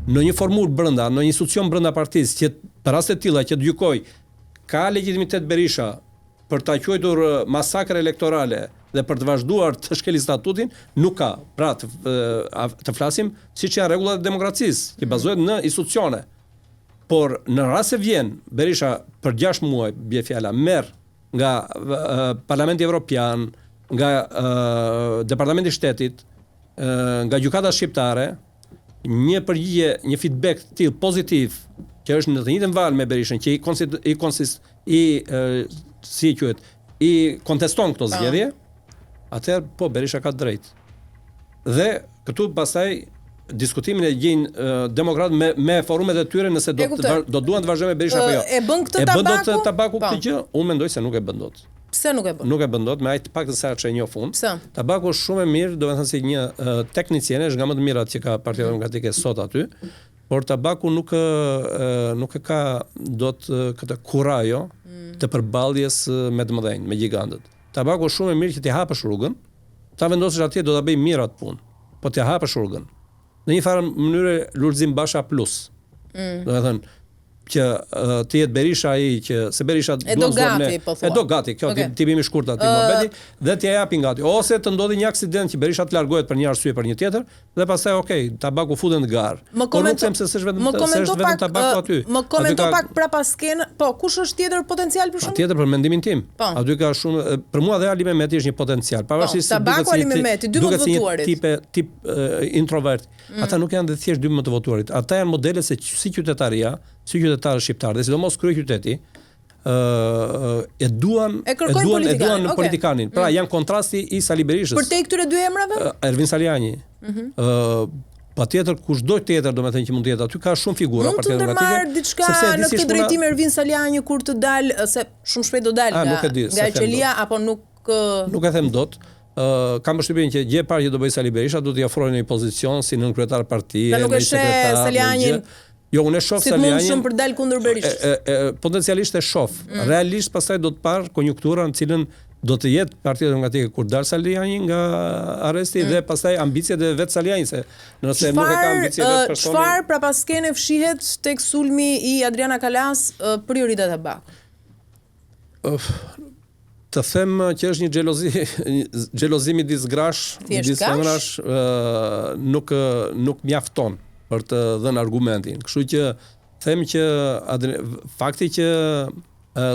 në një formulë brenda, në një institucion brenda partisë që për raste të tilla që të gjykoj ka legitimitet Berisha për ta quajtur masakër elektorale dhe për të vazhduar të shkelë statutin, nuk ka. Pra të flasim siç janë rregullat e demokracisë, që bazohet në institucione. Por në rast se vjen Berisha për 6 muaj, bie fjala, merr nga Parlamenti Evropian, nga Departamenti i Shtetit, nga gjykata shqiptare, një përgjigje, një feedback të tillë pozitiv, që është në të njëjtën valë me Berishën, që i konteston këto zgjedhje, atëherë po Berisha ka drejt. Dhe këtu pastaj diskutimin e gjejnë demokratë me forumet e tyre nëse do duan të vazhdojnë me Berisha apo jo. E bën këtë tabaku këtë gjë? Unë mendoj se nuk e bën dot. Pse nuk e bën? Nuk e bën dot, me aq të paktën sa që e njoh fund. Pse? Tabaku është shumë e mirë, do të thënë si një tekniciene, është nga më të mirat që ka Partia Demokratike sot aty, por tabaku nuk e ka dot këtë kurajo të përballjes me të mëdhenj, me gigantët. Tabaku është shumë e mirë që t'i hapësh rrugën, ta vendosësh atje do ta bëj mirë atë punë, po t'i hapësh rrugën. Në një farë mënyrë Lulzim Basha plus. Do të thënë që të jetë Berisha ai që se Berisha do gati, kjo tipimi i shkurt aty mohabeti dhe t'ja japi gati. Ose të ndodhi një aksident që Berisha të largohet për një arsye për një tjetër dhe pastaj tabaku futen në garë. Por nuk them se s'është vetëm tabaku aty. Më komento pak prapasken, po kush është tjetër potencial për shkak? Tjetër për mendimin tim. Aty ka shumë, për mua dhe Ali Mehmeti është një potencial. Pavarësisht se tabaku Ali Mehmeti, dy më të votuarit. Tip introvert. Ata nuk janë dhe thjesht dy më të votuarit. Ata janë modele se si qytetaria, si qytetarë shqiptarë, dhe sidomos krye qyteti, e duan në politikanin. Pra janë kontrasti i Sali Berishës. Për te këtyre dy emrave? Ervin Saliani. Patjetër kushdo tjetër domethënë që mund të jetë aty, ka shumë figura Partia Demokratike. Mund të ndërmarr diçka në këtë drejtim Ervin Saliani kur të dalë, se shumë shpejt do dalë nga Qelia apo nuk e them dot. Kam përshtypjen që gjë e parë që do bëj Sali Berisha do t'i ofrojë një pozicion si nën kryetar partie, në sekretar. Salianin jo, unë e shoh Salianin. Si mund për dal kundër Berishës. Potencialisht e shoh. Realisht pastaj do të parë konjunktura në cilën do të jetë Partia Demokratike kur dal Saliani nga arresti dhe pastaj ambicet e vet Salianit, se nëse nuk e ka ambicet vetë personi. Çfarë prapaskene fshihet tek sulmi i Adriana Kalas prioritet e Bakut? Të them që është një xhelozimi disgrash, disëmrash, nuk mjafton për të dhënë argumentin. Kështu që them që fakti që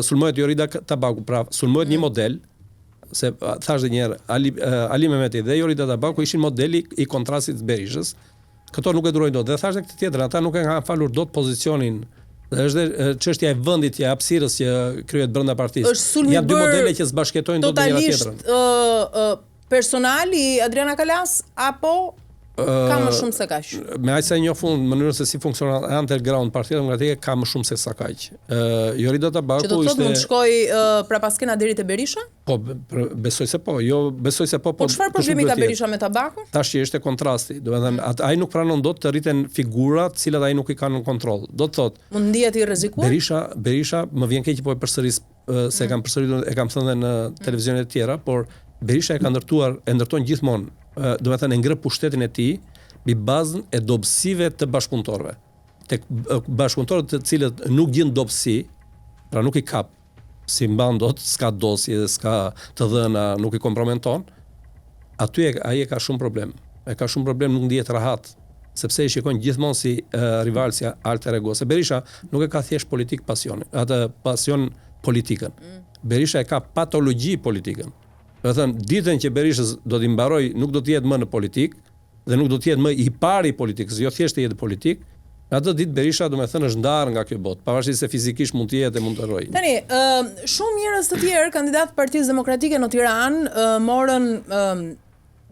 sulmohet Jorida Tabaku, pra sulmohet një model, se thash edhe një herë, Ali Mehmeti dhe Jorida Tabaku ishin modeli i kontrastit të Berishës. Këto nuk e durojnë dot. Dhe thash edhe këtë tjetër, ata nuk e kanë falur dot pozicionin. Dhe është çështja e vendit, e hapësirës që kryhet brenda partisë. Janë dy modele që s'bashkëtojnë dot me njëra tjetrën. Totalisht personal i Adriana Kalas apo ka më shumë se kaq? Me aq sa njoh fund mënyrën se si funksionon underground Partia Demokratike ka më shumë se sa kaq. Jorida Tabaku ishte. Që do të thotë mund të shkoj prapaskena deri te Berisha? Po, besoj se po. Jo, besoj se po. Po çfarë problemi ka Berisha me Tabakun? Tash që është kontrasti. Do të thënë ai nuk pranon dot të rriten figura të cilat ai nuk i ka në kontroll. Do të thotë. Mund ndihet i rrezikuar? Berisha më vjen keq po e përsëris se e kam thënë në televizionet e tjera, por Berisha e ndërton gjithmonë, do të thënë ngre pushtetin e tij mbi bazën e dobësive të bashkëpunëtorëve. Tek bashkëpunëtorët të cilët nuk gjen dobësi, pra nuk i kap, si mban dot, s'ka dosje, s'ka të dhëna, nuk i kompromenton, aty ai ka shumë problem. E ka shumë problem, nuk ndihet rahat, sepse i shikojnë gjithmonë si rival, si alter ego. Se Berisha nuk e ka thjesht politik pasion, atë pasion politikën. Berisha e ka patologji politikën. Do të thënë, ditën që Berishës do t'i mbaroj, nuk do të jetë më në politik dhe nuk do të jetë më i pari politikës, jo thjesht të jetë politik. Atë ditë Berisha do të thënë është ndarë nga kjo botë, pavarësisht se fizikisht mund të jetë e mund të rrojë. Tani, shumë njerëz të tjerë, kandidatë Partisë Demokratike në Tiranë, morën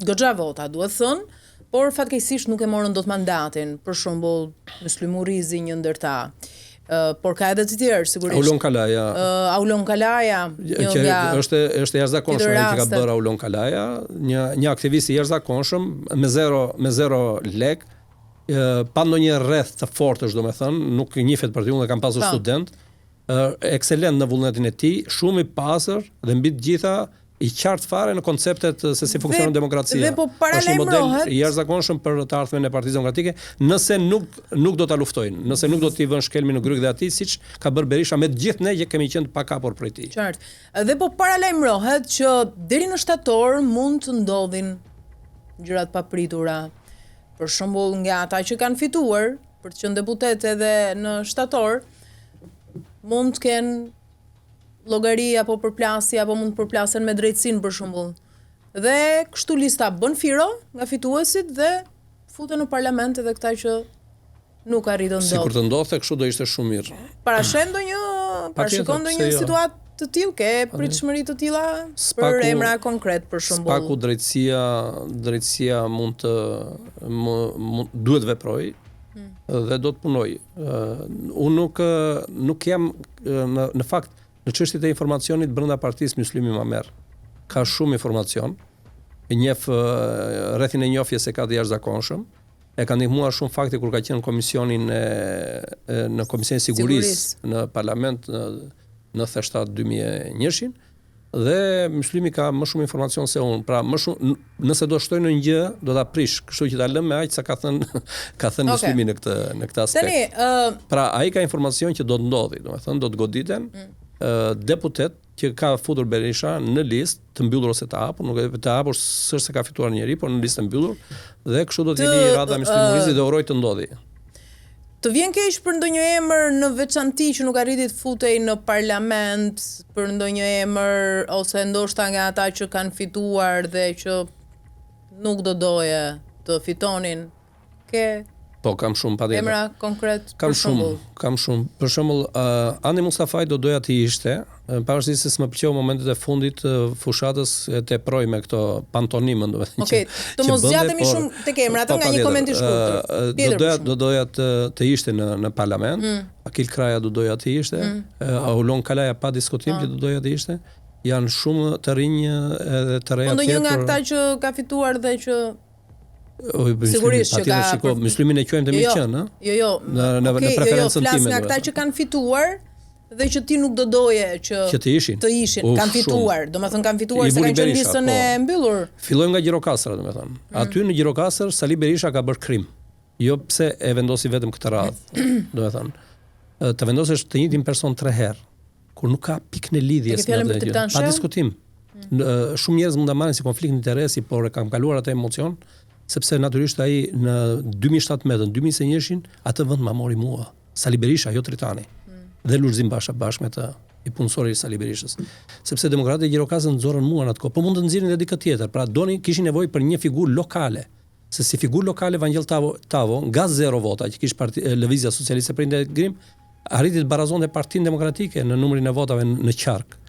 goxha vota, duhet thënë, por fatkeqësisht nuk e morën dot mandatin. Për shembull, Muslim Urizi një ndërta. Por ka edhe të tjerë, sigurisht. Aulon Kalaja, është jashtëzakonshëm që ka bërë Aulon Kalaja, një aktivist i jashtëzakonshëm me zero lek, pa ndonjë rreth të fortësh, domethënë, nuk njihet për ty, unë kam pasur student, ekselent në vullnetin e tij, shumë i pastër dhe mbi të gjitha i qartë fare në konceptet se si funksionon demokracia. Dhe po paralajmërohet i jashtëzakonshëm për të ardhmen e Partisë Demokratike, nëse nuk do ta luftojnë, nëse nuk do t'i vënë shkelmin në gryq dhe atij, siç ka bërë Berisha me të gjithë ne që kemi qenë të pakapur prej tij. Qartë. Dhe po paralajmërohet që deri në shtator mund të ndodhin gjërat papritura. Për shembull, nga ata që kanë fituar për të qenë deputet edhe në shtator, mund të kenë llogari apo përplasje apo mund të përplasen me drejtësinë për shembull. Dhe kështu lista bën firo nga fituesit dhe futen në parlament edhe këta që nuk arritën dot. Sikur të ndodhte kështu do ishte shumë mirë. Parashikon ndonjë situatë të tillë, ke pritshmëri të tilla për emra konkret për shembull. Spaku drejtësia mund duhet veproj dhe do të punoj. Unë nuk jam në fakt në çështjet e informacionit brenda partisë Myslimi Mamer. Ka shumë informacion, e njeh rrethin e njohjes se ka të jashtëzakonshëm. E ka ndihmuar shumë fakti kur ka qenë në komisionin në Komisionin Sigurisë në Parlament në 97-2001 dhe Myslimi ka më shumë informacion se unë. Pra më shumë nëse do shtojnë në një gjë, do ta prish, kështu që ta lëm me aq sa ka thënë Myslimi në këtë aspekt. Pra ai ka informacion që do të ndodhi, domethënë do të goditen deputet që ka futur Berisha në listë të mbyllur ose të hapur, nuk e të hapur s'është se ka fituar njëri, por në listë të mbyllur dhe kështu do të jeni rradha Myslimi Murizi dhe uroj të ndodhi. Të vjen keq për ndonjë emër në veçanti që nuk arriti të futej në parlament, për ndonjë emër ose ndoshta nga ata që kanë fituar dhe që nuk do doje të fitonin. Po, kam shumë patjetër. Emra konkret kam shumë. Për shembull, Andi Mustafaj do doja të ishte, pavarësisht se s'më pëlqeu momentet e fundit fushatës e teproi me këto pantonimën, domethënë. Okej, të mos zgjatemi shumë tek emrat, nga një koment i shkurtër. Do doja të ishte në parlament. Akil Kraja do doja të ishte, Aulon Kalaja pa diskutim që do doja të ishte. Janë shumë të rinj edhe të reja tjetër. Po ndonjë nga ata që ka fituar dhe që sigurisht që ka Myslimin e quajmë të miqën, ë? Jo. Në preferencën time. Flas nga ata që kanë fituar dhe që ti nuk do doje që të ishin. Kanë fituar, domethënë kanë fituar se kanë qenë listën e mbyllur. Fillojmë nga Gjirokastra, domethënë. Aty në Gjirokastër Sali Berisha ka bërë krim. Jo pse e vendosi vetëm këtë radhë, domethënë. Të vendosësh të njëjtin person 3 herë, kur nuk ka pikë në lidhje me atë. Pa diskutim. Shumë njerëz mund ta marrin si konflikt interesi, por e kam kaluar atë emocion. Sepse natyrisht ai në 2017, në 2021 atë vend ma mori mua, Sali Berisha, jo Tritani. Dhe Lulzim Basha bashkë me të i punësori i Sali Berishës. Sepse demokratët e Gjirokastër nxorën mua në atë kohë, po mund të nxirrin edhe dikë tjetër. Pra kishin nevojë për një figurë lokale. Se si figurë lokale Vangjell Tavo nga 0 vota që kishte Lëvizja Socialiste për integrim, arriti të barazonte Partinë Demokratike në numrin e votave në qark.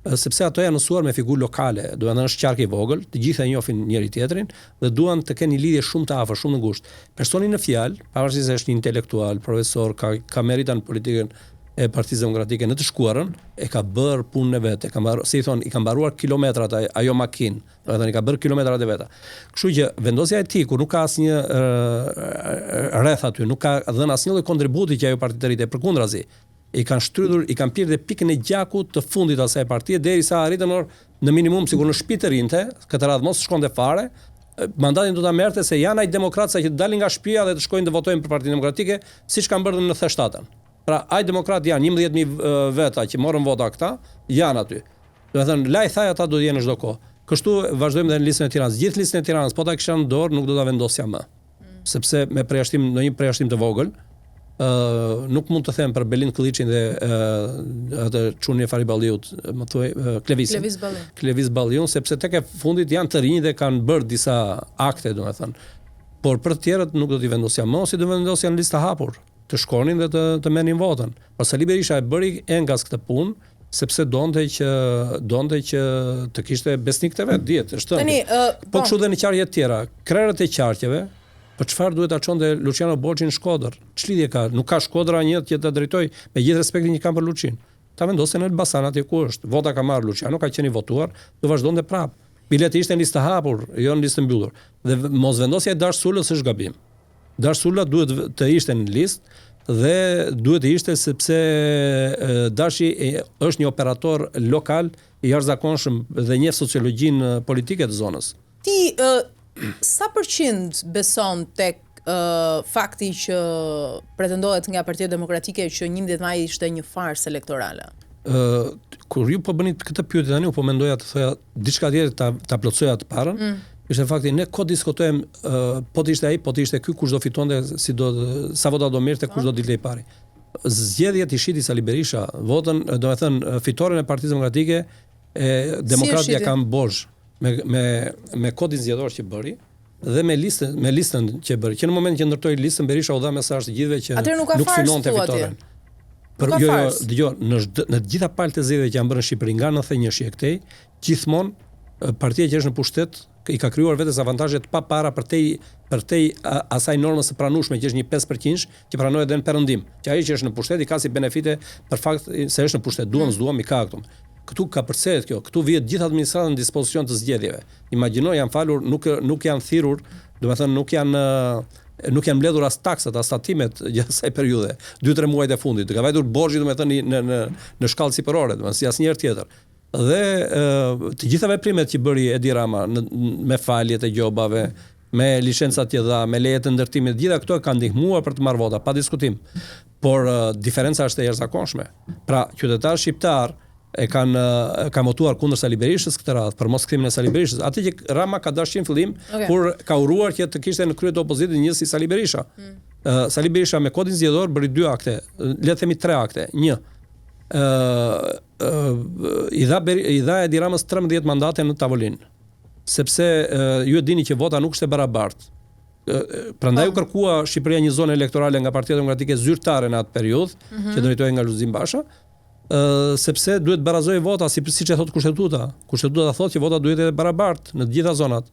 Sepse ato janë mësuar me figurë lokale, duan të është qark i vogël, të gjitha e njohin njëri tjetrin dhe duan të kenë një lidhje shumë të afërt, shumë të ngushtë. Personi në fjalë, pavarësisht se është një intelektual, profesor, ka merita në politikën e Partisë Demokratike në të shkuarën, e ka bërë punën e vet, i ka mbaruar kilometrat ajo makinë, domethënë i ka bërë kilometrat e veta. Kështu që vendosja e tij kur nuk ka asnjë rreth aty, nuk ka dhënë asnjë lloj kontributi që ajo parti të rritë, përkundrazi. I kanë shtrydhur, i kanë pirë dhe pikën e gjakut të fundit asaj partie derisa arritën në minimum sikur në shtëpi të rinte, këtë radhë mos shkonte fare, mandatin do ta merrte se janë ai demokratë që dalin nga shtëpia dhe të shkojnë të votojnë për Partinë Demokratike, siç kanë bërë në 97-ën. Pra ai demokratë janë 11.000 veta që morën vota këta, janë aty. Do të thënë laj thaj ata do të jenë çdo kohë. Kështu vazhdojmë edhe në listën e Tiranës. Gjithë listën e Tiranës, po ta kisha në dorë, nuk do ta vendosja më. Sepse me përjashtim në një përjashtim të vogël, nuk mund të them për Belin Kılliçin dhe atë çunin e Fari Balliut, më thuaj Klevis Balliun, sepse tek e fundit janë të rinj dhe kanë bërë disa akte, domethënë. Por për të tjerët nuk do t'i vendosja më, ose do vendosja në listë hapur, të shkonin dhe të merrnin votën. Por Sali Berisha e bëri engas këtë punë, sepse donte që të kishte besnik të vet, dihet, është. Po kështu dhe në qarje të tjera, krerët e qarqeve. Për çfarë duhet ta çonte Luciano Borxhi në Shkodër? Ç'lidhje ka? Nuk ka Shkodra një që ta drejtoj me gjithë respektin që kam për Luçin. Ta vendosen në Elbasan atje ku është. Vota ka marrë Luciano, ka qenë i votuar, do vazhdonte prap. Bileti ishte në listë hapur, jo në listë mbyllur. Dhe mos vendosja e Dash Sulës është gabim. Dash Sula duhet të ishte në listë dhe duhet të ishte sepse Dashi është një operator lokal i jashtëzakonshëm dhe njeh sociologjinë politike të zonës. Ti sa përqind beson tek fakti që pretendohet nga Partia Demokratike që 11 maj ishte një farsë elektorale? Kur ju po bënit këtë pyetje tani, u po mendoja të thoja diçka tjetër ta plotësoja të parën. Ishte fakti ne ko diskutojmë po të ishte ai, po të ishte ky, kush do fitonte, sa vota do merrte, kush do dilte i pari. Zgjedhjet i shiti Sali Berisha, votën, domethënë fitoren e Partisë Demokratike demokratët ja kanë bozh me kodin zgjedhor që bëri dhe me listën që bëri. Që në moment që ndërtoi listën, Berisha u dha mesazh të gjithëve që nuk synonte fitoren. Dëgjoj, në të gjitha palët e zgjedhjeve që janë bërë në Shqipëri nga 91 e këtej, gjithmonë partia që është në pushtet i ka krijuar vetes avantazhe të papara për te asaj normës së pranueshme që është një 5% që pranohet edhe në perëndim. Që ai që është në pushtet i ka si benefite për fakt se është në pushtet, duam s'duam i ka këtu. Këtu ka përcjellë kjo, këtu vihet gjithë administrata në dispozicion të zgjedhjeve. Imagjino janë falur, nuk janë thirrur, domethënë nuk janë mbledhur as taksat, as tatimet gjatë asaj periudhe, 2-3 muajt e fundit. Ka vajtur borxhi domethënë në shkallë sipërore, domethënë si asnjëherë tjetër. Dhe të gjitha veprimet që bëri Edi Rama me faljet e gjobave, me licencat që dha, me lejet të ndërtimit, gjitha këto kanë ndihmuar për të marrë vota, pa diskutim. Por diferenca është e jashtëzakonshme. Pra, qytetarë shqiptar kanë votuar kundër Sali Berishës këtë radhë, për mos kthimin e Sali Berishës. Atë që Rama ka dashur në fillim, kur ka uruar që të kishte në krye të opozitës një si Sali Berisha. Sali Berisha me kodin zgjedhor bëri 2 akte, le të themi 3 akte. I dha Edi Ramës 13 mandate në tavolinë, sepse ju e dini që vota nuk ishte barabartë. Prandaj u kërkua Shqipëria një zonë elektorale nga Partia Demokratike zyrtare në atë periudhë, që drejtohej nga Lulzim Basha, sepse duhet barazoj vota siç e thot kushtetuta. Kushtetuta thotë që vota duhet të jetë barabartë në të gjitha zonat.